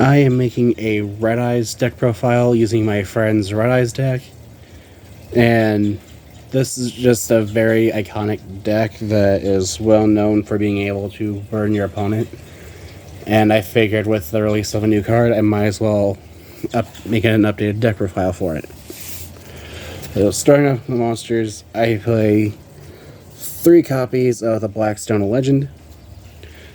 I am making a Red Eyes deck profile using my friend's Red Eyes deck, and this is just a very iconic deck that is well known for being able to burn your opponent. And I figured with the release of a new card, I might as well make an updated deck profile for it. So starting off with the monsters, I play 3 copies of the Blackstone Legend.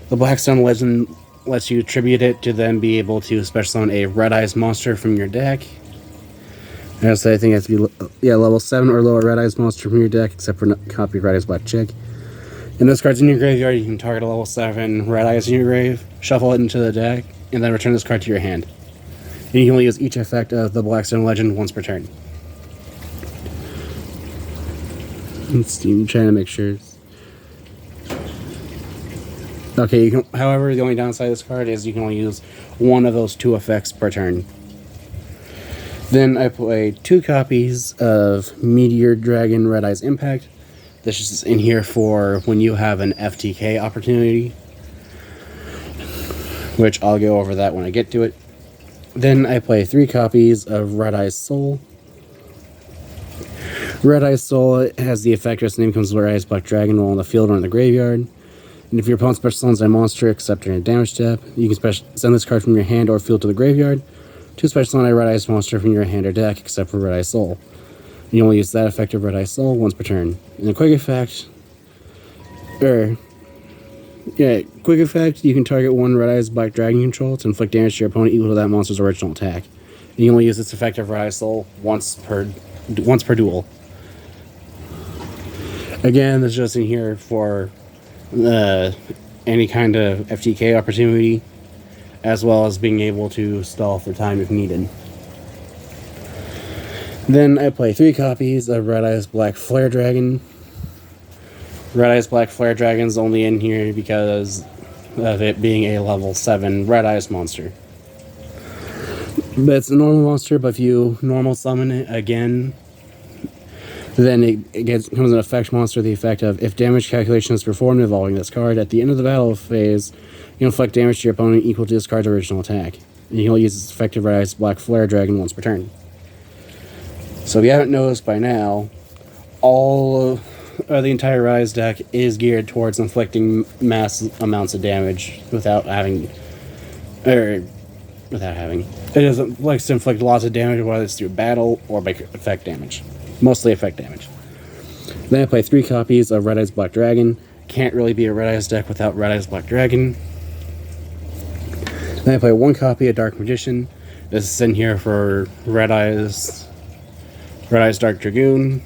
The Blackstone Legend lets you tribute it to then be able to special summon a Red Eyes monster from your deck. And so I think it has to be level 7 or lower Red Eyes monster from your deck, except for copy Red Eyes Black Chick. And those cards in your graveyard, you can target a level 7 Red Eyes in your grave, shuffle it into the deck, and then return this card to your hand. And you can only use each effect of the Blackstone Legend once per turn. Let's see, I'm trying to make sure. Okay, however, the only downside of this card is you can only use one of those 2 effects per turn. Then I play 2 copies of Meteor Dragon Red Eyes Impact. This is in here for when you have an FTK opportunity, which I'll go over that when I get to it. Then I play 3 copies of Red Eyes Soul. Red Eyes Soul has the effect as the name comes Red Eyes Black Dragon while in the field or in the graveyard. And if your opponent special summons a monster except during a damage step, you can send this card from your hand or field to the graveyard to special summon a Red Eyes monster from your hand or deck except for Red Eyes Soul. And you only use that effect of Red Eyes Soul once per turn. And the quick effect, you can target 1 Red Eyes Black Dragon control to inflict damage to your opponent equal to that monster's original attack. And you only use this effect of Red Eyes Soul once per duel. Again, this is just in here for any kind of FTK opportunity, as well as being able to stall for time if needed. Then I play 3 copies of Red Eyes Black Flare Dragon. Red Eyes Black Flare Dragon is only in here because of it being a level 7 Red Eyes monster. But it's a normal monster, but if you normal summon it again, then it becomes an effect monster. The effect of if damage calculation is performed involving this card at the end of the battle phase, you inflict damage to your opponent equal to this card's original attack. And you can only use this effective Red Eyes Black Flare Dragon once per turn. So if you haven't noticed by now, all the entire Red Eyes deck is geared towards inflicting mass amounts of damage without having. It likes to inflict lots of damage, whether it's through battle or by effect damage. Mostly effect damage. Then I play 3 copies of Red Eyes Black Dragon. Can't really be a Red Eyes deck without Red Eyes Black Dragon. Then I play 1 copy of Dark Magician. This is in here for Red Eyes Dark Dragoon.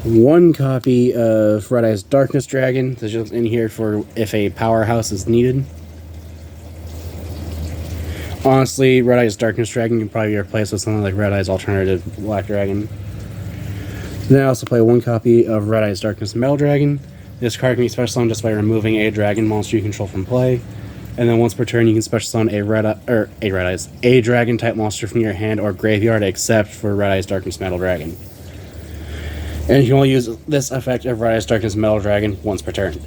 1 copy of Red Eyes Darkness Dragon. This is in here for if a powerhouse is needed. Honestly, Red Eyes Darkness Dragon can probably be replaced with something like Red Eyes Alternative Black Dragon. Then I also play 1 copy of Red Eyes Darkness Metal Dragon. This card can be special summoned just by removing a dragon monster you control from play. And then once per turn, you can special summon a dragon type monster from your hand or graveyard, except for Red Eyes Darkness Metal Dragon. And you can only use this effect of Red Eyes Darkness Metal Dragon once per turn.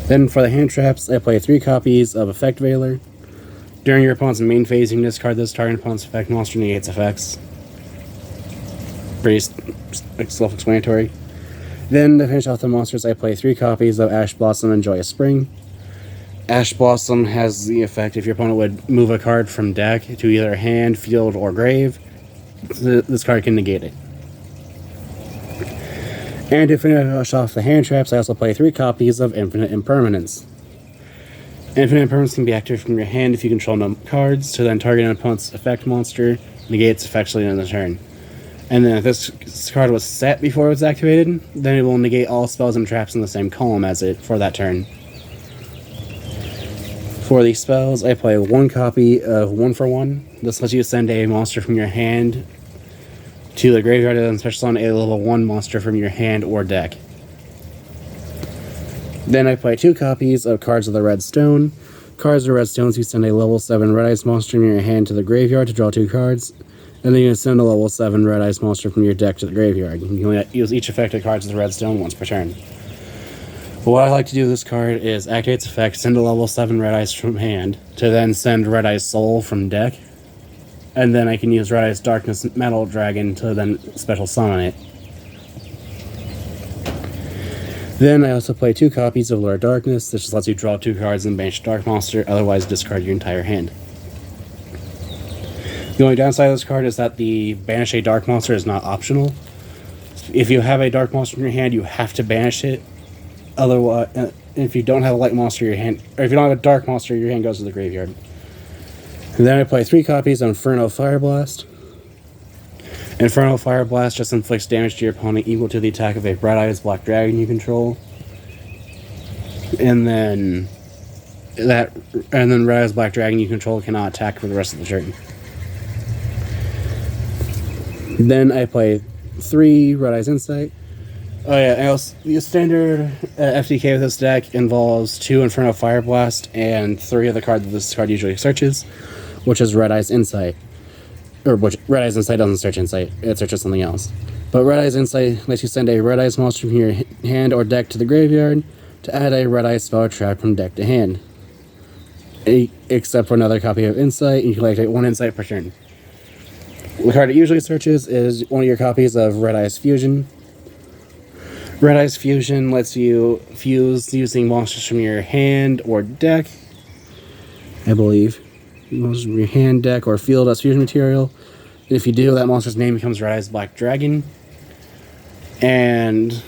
Then for the hand traps, I play 3 copies of Effect Veiler. During your opponent's main phase, you can discard this target opponent's effect monster negates effects. Pretty self-explanatory. Then to finish off the monsters, I play 3 copies of Ash Blossom and Joyous Spring. Ash Blossom has the effect if your opponent would move a card from deck to either hand, field, or grave, this card can negate it. And to finish off the hand traps, I also play 3 copies of Infinite Impermanence. Infinite Impermanence can be activated from your hand if you control no cards, to then target an opponent's effect monster, negate its effects later in the turn. And then if this card was set before it was activated, then it will negate all spells and traps in the same column as it for that turn. For these spells, I play 1 copy of 1 for 1. This lets you send a monster from your hand to the graveyard and then special summon a level 1 monster from your hand or deck. Then I play 2 copies of Cards of the Red Stone. Cards of the Red Stones, you send a level 7 Red Eyes monster from your hand to the graveyard to draw 2 cards. And then you can send a level 7 Red Eyes monster from your deck to the graveyard. You can only use each effect of Cards of the Red Stone once per turn. What I like to do with this card is activate its effect, send a level 7 Red Eyes from hand, to then send Red Eyes Soul from deck, and then I can use Red Eyes Darkness Metal Dragon to then special summon it. Then I also play 2 copies of Lure of Darkness. This just lets you draw 2 cards and banish a dark monster, otherwise discard your entire hand. The only downside of this card is that the banish a dark monster is not optional. If you have a dark monster in your hand, you have to banish it. Otherwise, if you don't have a light monster in your hand, or if you don't have a dark monster, your hand goes to the graveyard. And then I play 3 copies of Inferno Fire Blast. Inferno Fire Blast just inflicts damage to your opponent equal to the attack of a Red Eyes Black Dragon you control. And then Red Eyes Black Dragon you control cannot attack for the rest of the turn. Then I play 3 Red Eyes Insight. Oh yeah, the standard FTK with this deck involves 2 Inferno Fire Blast and 3 of the cards that this card usually searches, which is Red Eyes Insight. Or which Red Eyes Insight doesn't search Insight, it searches something else. But Red Eyes Insight lets you send a Red Eyes monster from your hand or deck to the graveyard to add a Red Eyes spell trap from deck to hand. Except for another copy of Insight, you can activate 1 Insight per turn. The card it usually searches is one of your copies of Red Eyes Fusion. Red Eyes Fusion lets you fuse using monsters from your hand or deck, I believe. Monsters from your hand, deck, or field as fusion material. And if you do, that monster's name becomes Red Eyes Black Dragon. And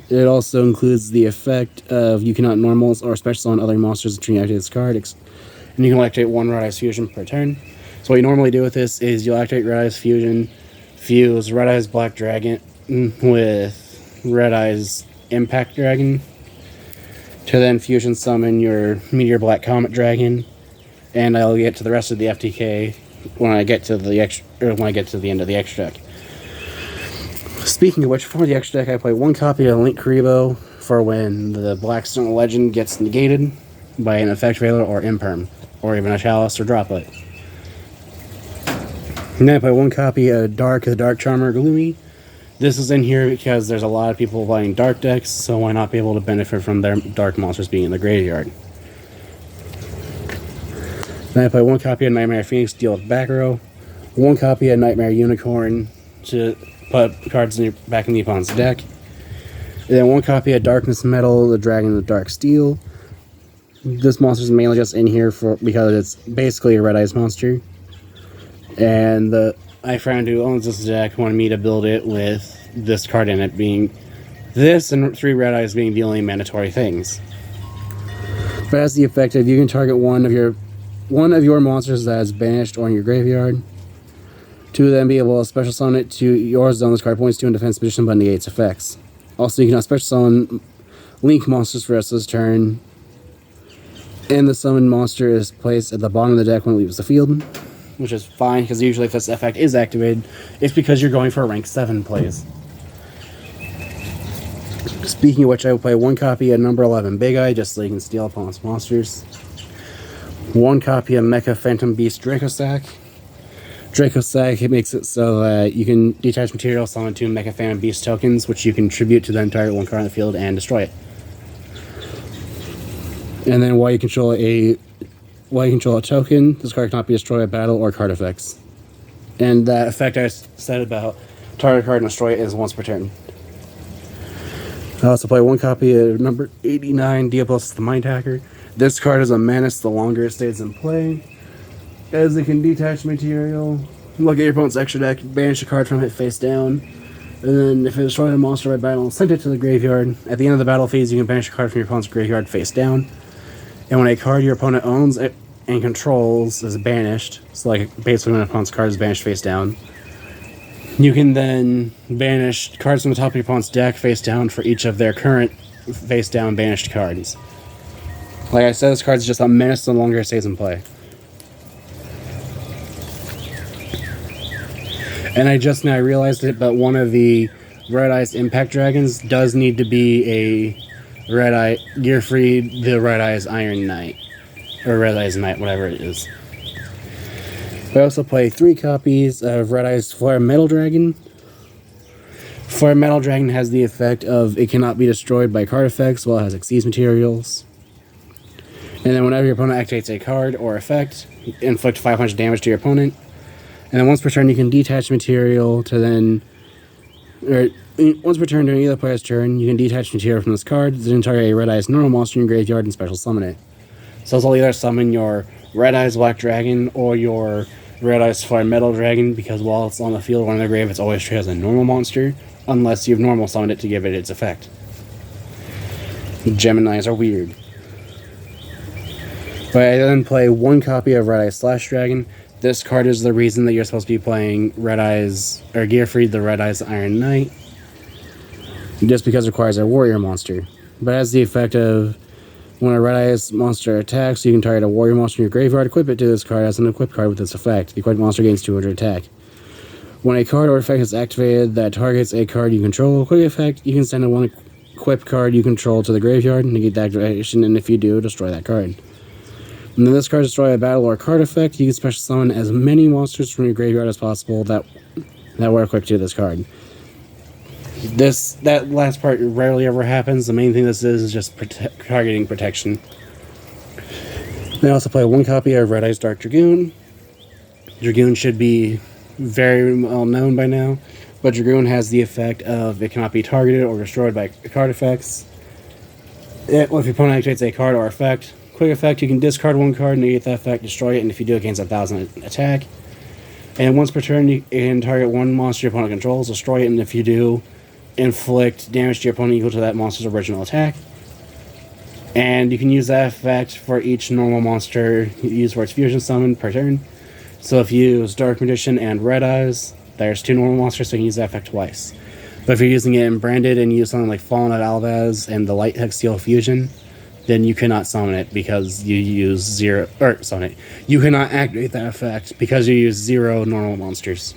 it also includes the effect of you cannot normals or special summon other monsters until you activate this card. And you can activate 1 Red Eyes Fusion per turn. So what you normally do with this is you'll activate Red Eyes Fusion, fuse Red Eyes Black Dragon with Red Eyes Impact Dragon, to then fusion summon your Meteor Black Comet Dragon, and I'll get to the rest of the FTK when I get to the end of the extra deck. Speaking of which, for the extra deck, I play 1 copy of Link Kuriboh for when the Blackstone Legend gets negated by an Effect Veiler or Imperm, or even a Chalice or Droplet. And then I play 1 copy of Dark the Dark Charmer Gloomy. This is in here because there's a lot of people playing dark decks, so why not be able to benefit from their dark monsters being in the graveyard. Then I play 1 copy of Nightmare Phoenix to deal with back row, 1 copy of Nightmare Unicorn to put cards back in the opponent's deck, and then 1 copy of Darkness Metal, the Dragon of Dark Steel. This monster is mainly just in here because it's basically a Red Eyes monster. And my friend who owns this deck wanted me to build it with this card in it, being this and 3 Red Eyes being the only mandatory things. But as the effect of you can target one of your monsters that is banished or in your graveyard, to then be able to special summon it to your zone this card points to in defense position but negates effects. Also, you cannot special summon Link monsters for the rest of this turn, and the summoned monster is placed at the bottom of the deck when it leaves the field, which is fine, because usually if this effect is activated, it's because you're going for rank 7 plays. Speaking of which, I will play 1 copy of number 11 Big Eye, just so you can steal opponent's monsters. 1 copy of Mecha Phantom Beast Dracosack. Dracosack, it makes it so that you can detach material, summon 2 Mecha Phantom Beast tokens, which you contribute to then target 1 card on the field and destroy it. And then while you control a token, this card cannot be destroyed by battle or card effects. And that effect I said about target card and destroy it is once per turn. I also play 1 copy of number 89, Diablos the Mind Hacker. This card is a menace the longer it stays in play, as it can detach material, look at your opponent's extra deck, banish a card from it face down, and then if it destroys a monster by battle, send it to the graveyard. At the end of the battle phase, you can banish a card from your opponent's graveyard face down. And when a card your opponent owns and controls is banished, so like basically when an opponent's card is banished face down, you can then banish cards from the top of your opponent's deck face down for each of their current face down banished cards. Like I said, this card is just a menace the longer it stays in play. And I just now realized it, but one of the Red Eyes Impact Dragons does need to be a Red Eye Gearfried, the Red Eyes Iron Knight, or Red Eyes Knight, whatever it is. I also play 3 copies of Red Eyes Flare Metal Dragon. For Metal Dragon has the effect of it cannot be destroyed by card effects while it has Xyz materials. And then whenever your opponent activates a card or effect, inflict 500 damage to your opponent. And then once per turn, you can detach material to then... Or once per turn during either player's turn, you can detach material from this card, then target a Red Eyes normal monster in your graveyard and special summon it. So this will either summon your Red Eyes Black Dragon or your Red Eyes Fire Metal Dragon, because while it's on the field or in the grave, it's always treated as a normal monster, unless you've normal summoned it to give it its effect. Geminis are weird. But I then play one copy of Red Eyes Slash Dragon. This card is the reason that you're supposed to be playing Red Eyes, or Gearfried the Red Eyes Iron Knight, just because it requires a warrior monster. But has the effect of when a Red Eyes monster attacks, you can target a warrior monster in your graveyard, equip it to this card as an equip card with this effect. The equipped monster gains 200 attack. When a card or effect is activated that targets a card you control, quick effect, you can send a one equipped card you control to the graveyard, negate the activation, and if you do, destroy that card. And then this card destroy a battle or card effect, you can special summon as many monsters from your graveyard as possible that were equipped to this card. That last part rarely ever happens. The main thing this is just targeting protection. They also play one copy of Red Eyes Dark Dragoon. Dragoon should be very well known by now, but Dragoon has the effect of it cannot be targeted or destroyed by card effects. If your opponent activates a card or effect, quick effect, you can discard one card, negate that effect, destroy it, and if you do, it gains 1,000 attack. And once per turn, you can target one monster your opponent controls, destroy it, and if you do, inflict damage to your opponent equal to that monster's original attack. And you can use that effect for each normal monster you use for its fusion summon per turn. So if you use Dark Magician and Red Eyes, there's 2 normal monsters, so you can use that effect twice. But if you're using it in Branded and you use something like Fallen at Alvaz and the Light Hex Steel Fusion, then you cannot summon it because you use 0... Or, summon it. You cannot activate that effect because you use 0 normal monsters.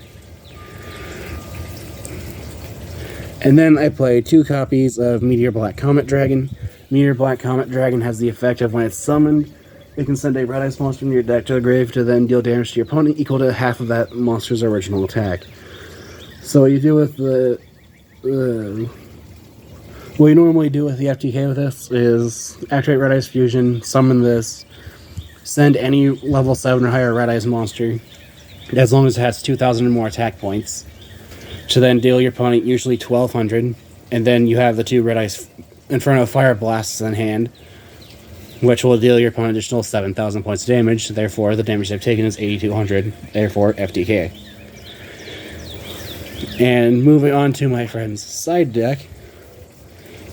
And then I play 2 copies of Meteor Black Comet Dragon. Meteor Black Comet Dragon has the effect of when it's summoned, it can send a Red Eyes monster in your deck to the grave to then deal damage to your opponent equal to half of that monster's original attack. So what you do with the... what you normally do with the FTK with this is activate Red Eyes Fusion, summon this, send any level 7 or higher Red Eyes monster, as long as it has 2,000 or more attack points, to then deal your opponent usually 1,200, and then you have the 2 Red Eyes Inferno Fire Blasts in hand, which will deal your opponent additional 7,000 points of damage, therefore the damage they've taken is 8,200, therefore FTK. And moving on to my friend's side deck,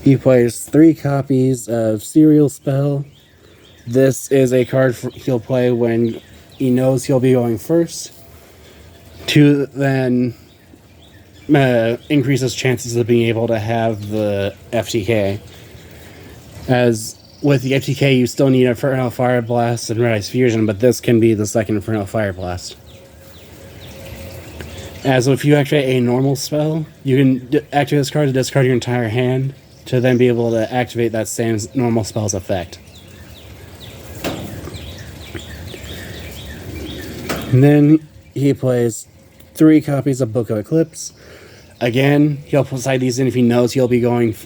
he plays 3 copies of Serial Spell. This is a card he'll play when he knows he'll be going first, to then increase his chances of being able to have the FTK. As with the FTK, you still need Inferno Fire Blast and Red Eyes Fusion, but this can be the second Inferno Fire Blast. As if you activate a normal spell, you can activate this card to discard your entire hand to then be able to activate that same normal spell's effect. And then he plays 3 copies of Book of Eclipse. Again, he'll side these in if he knows he'll be going...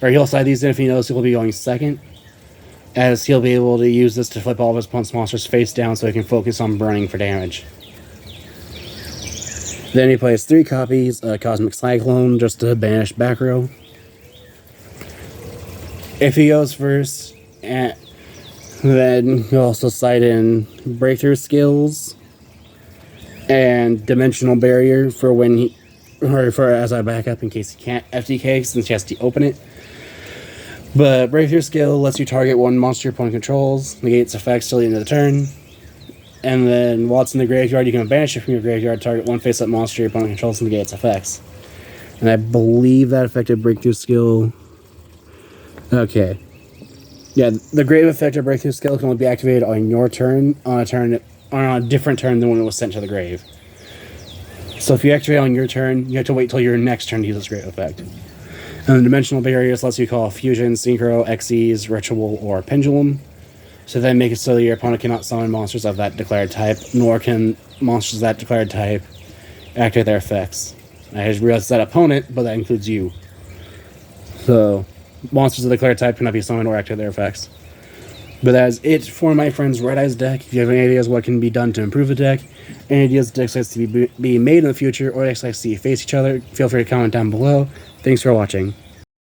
Or he'll side these in if he knows he'll be going second, as he'll be able to use this to flip all of his opponent's monsters face down so he can focus on burning for damage. Then he plays 3 copies of Cosmic Cyclone just to banish back row. If he goes first, then he'll also side in Breakthrough Skills and Dimensional Barrier for when he... Or for as I back up in case he can't FTK since he has to open it. But Breakthrough Skill lets you target one monster your opponent controls, negates effects till the end of the turn. And then while it's in the graveyard, you can banish it from your graveyard, target one face-up monster your opponent controls, and negate its effects. And I believe that affected Breakthrough Skill. Okay. Yeah, the grave effect of Breakthrough Skill can only be activated on your turn, on a different turn than when it was sent to the grave. So if you activate on your turn, you have to wait till your next turn to use this grave effect. And the Dimensional Barriers lets you call Fusion, Synchro, Xyz, Ritual, or Pendulum. So then make it so that your opponent cannot summon monsters of that declared type, nor can monsters of that declared type activate their effects. I just realized that opponent, but that includes you. So, monsters of the clear type cannot be summoned or activate their effects. But that is it for my friend's Red Eyes deck. If you have any ideas what can be done to improve the deck, any ideas decks like to be made in the future, or decks like to see face each other, feel free to comment down below. Thanks for watching.